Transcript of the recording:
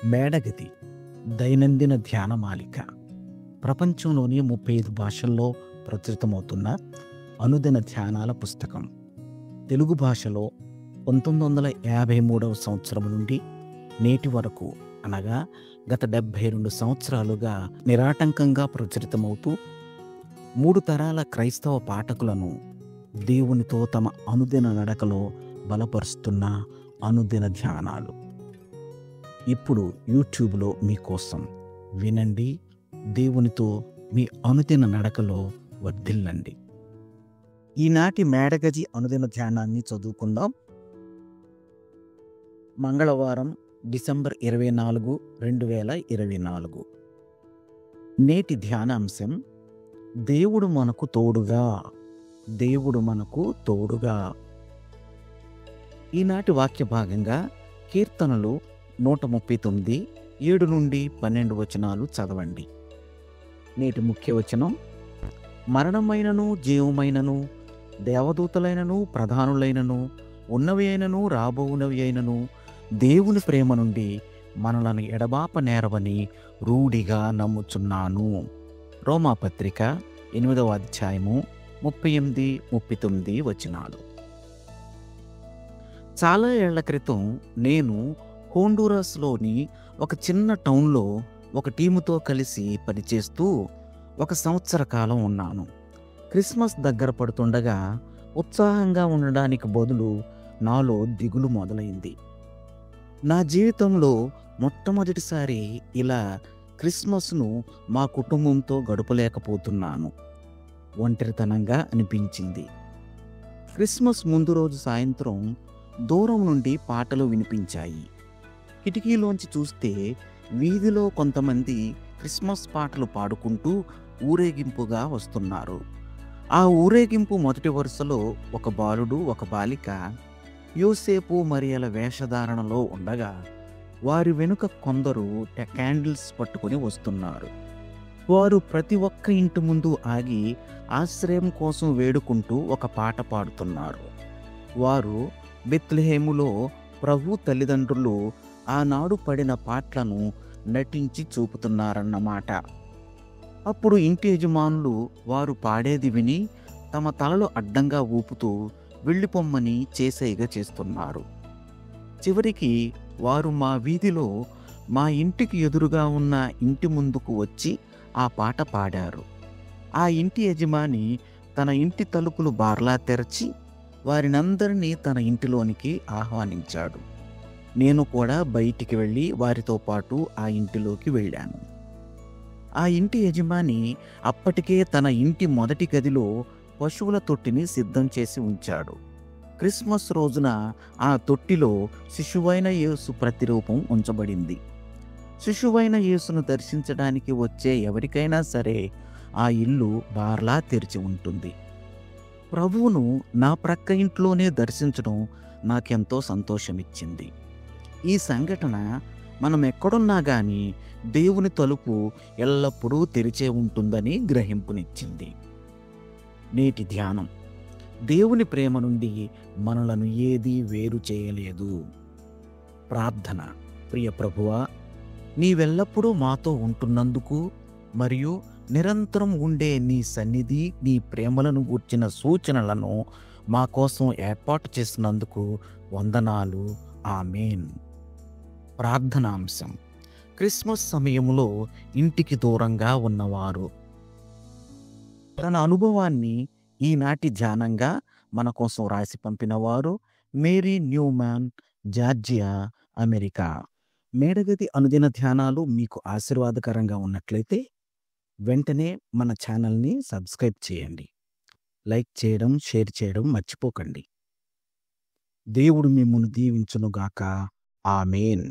మేడగది దైనందిన ధ్యానమాలిక ప్రపంచంలోని 35 భాషల్లో ప్రచురితమవుతున్న అనుదిన ధ్యానాల పుస్తకం. తెలుగు భాషలో 1953 సంవత్సరం నుండి నేటి వరకు అనగా గత 72 సంవత్సరాలుగా నిరాటంకంగా ప్రచురితమవుతూ 3 తరాల క్రైస్తవ పాఠకులను దేవునితో తమ అనుదిన నడకలో బలపరుస్తున్న అనుదిన ధ్యానాలు ఇప్పుడు యూట్యూబ్లో మీకోసం. వినండి, దేవునితో మీ అనుదిన నడకలో వర్ధిల్లండి. ఈనాటి మేడగది అనుదిన ధ్యానాన్ని చదువుకుందాం. మంగళవారం డిసెంబర్ 24, 2024. నేటి ధ్యానాంశం దేవుడు మనకు తోడుగా. దేవుడు మనకు తోడుగా. ఈనాటి వాక్య భాగంగా కీర్తనలు 139, 7 నుండి 12 వచనాలు చదవండి. నేటి ముఖ్య వచనం: మరణమైనను జీవమైనను, దేవదూతలైనను ప్రధానులైనను, ఉన్నవి అయినను రాబోవునవి అయినను దేవుని ప్రేమ నుండి మనలను ఎడబాప నేరవని రూఢిగా నమ్ముచున్నాను. రోమాపత్రిక 8వ అధ్యాయము 38, 39 వచనాలు. చాలా ఏళ్ల క్రితం నేను హోండురాస్లోని ఒక చిన్న టౌన్లో ఒక టీముతో కలిసి పనిచేస్తూ 1 సంవత్సర కాలం ఉన్నాను. క్రిస్మస్ దగ్గర పడుతుండగా ఉత్సాహంగా ఉండడానికి బదులు నాలో దిగులు మొదలైంది. నా జీవితంలో మొట్టమొదటిసారి ఇలా క్రిస్మస్ను మా కుటుంబంతో గడపలేకపోతున్నాను. ఒంటరితనంగా అనిపించింది. క్రిస్మస్ ముందు రోజు సాయంత్రం దూరం నుండి పాటలు వినిపించాయి. కిటికీలోంచి చూస్తే వీధిలో కొంతమంది క్రిస్మస్ పాటలు పాడుకుంటూ ఊరేగింపుగా వస్తున్నారు. ఆ ఊరేగింపు మొదటి వరుసలో ఒక బాలుడు, ఒక బాలిక యోసేపు మరియల వేషధారణలో ఉండగా వారి వెనుక కొందరు క్యాండిల్స్ పట్టుకుని వస్తున్నారు. వారు ప్రతి ఒక్క ఇంటి ముందు ఆగి ఆశ్రయం కోసం వేడుకుంటూ ఒక పాట పాడుతున్నారు. వారు బెత్లెహేములో ప్రభు తల్లిదండ్రులు ఆనాడు పడిన పాటలను నటించి చూపుతున్నారన్నమాట. అప్పుడు ఇంటి యజమానులు వారు పాడేది విని తమ తలలు అడ్డంగా ఊపుతూ వెళ్ళిపోమ్మని చేసేయగా చేస్తున్నారు. చివరికి వారు మా వీధిలో మా ఇంటికి ఎదురుగా ఉన్న ఇంటి ముందుకు వచ్చి ఆ పాట పాడారు. ఆ ఇంటి యజమాని తన ఇంటి తలుపులు బార్లా తెరచి వారినందరినీ తన ఇంటిలోనికి ఆహ్వానించాడు. నేను కూడా బయటికి వెళ్ళి వారితో పాటు ఆ ఇంటిలోకి వెళ్ళాను. ఆ ఇంటి యజమాని అప్పటికే తన ఇంటి మొదటి గదిలో పశువుల తొట్టిని సిద్ధం చేసి ఉంచాడు. క్రిస్మస్ రోజున ఆ తొట్టిలో శిశువైన యేసు ప్రతిరూపం ఉంచబడింది. శిశువైన యేసును దర్శించడానికి వచ్చే ఎవరికైనా సరే ఆ ఇల్లు బార్లా తెరిచి ఉంటుంది. ప్రభువును నా ప్రక్క ఇంట్లోనే దర్శించడం నాకెంతో సంతోషమిచ్చింది. ఈ సంఘటన మనం ఎక్కడున్నా కానీ దేవుని తలుపు ఎల్లప్పుడూ తెరిచే ఉంటుందని గ్రహింపునిచ్చింది. నేటి ధ్యానం: దేవుని ప్రేమ నుండి మనలను ఏదీ వేరు చేయలేదు. ప్రార్థన: ప్రియ ప్రభువా, నీవెల్లప్పుడూ మాతో ఉంటున్నందుకు మరియు నిరంతరం ఉండే నీ సన్నిధి, నీ ప్రేమలను గూర్చిన సూచనలను మా కోసం ఏర్పాటు చేసినందుకు వందనాలు. ఆమేన్. ప్రార్థనాంశం: క్రిస్మస్ సమయంలో ఇంటికి దూరంగా ఉన్నవారు. తన అనుభవాన్ని ఈనాటి ధ్యానంగా మన కోసం రాసి పంపినవారు మేరీ న్యూమాన్, జార్జియా, అమెరికా. మేడగది అనుదిన ధ్యానాలు మీకు ఆశీర్వాదకరంగా ఉన్నట్లయితే వెంటనే మన ఛానల్ని సబ్స్క్రైబ్ చేయండి. లైక్ చేయడం, షేర్ చేయడం మర్చిపోకండి. దేవుడు మిమ్మును దీవించునుగాక. ఆమేన్.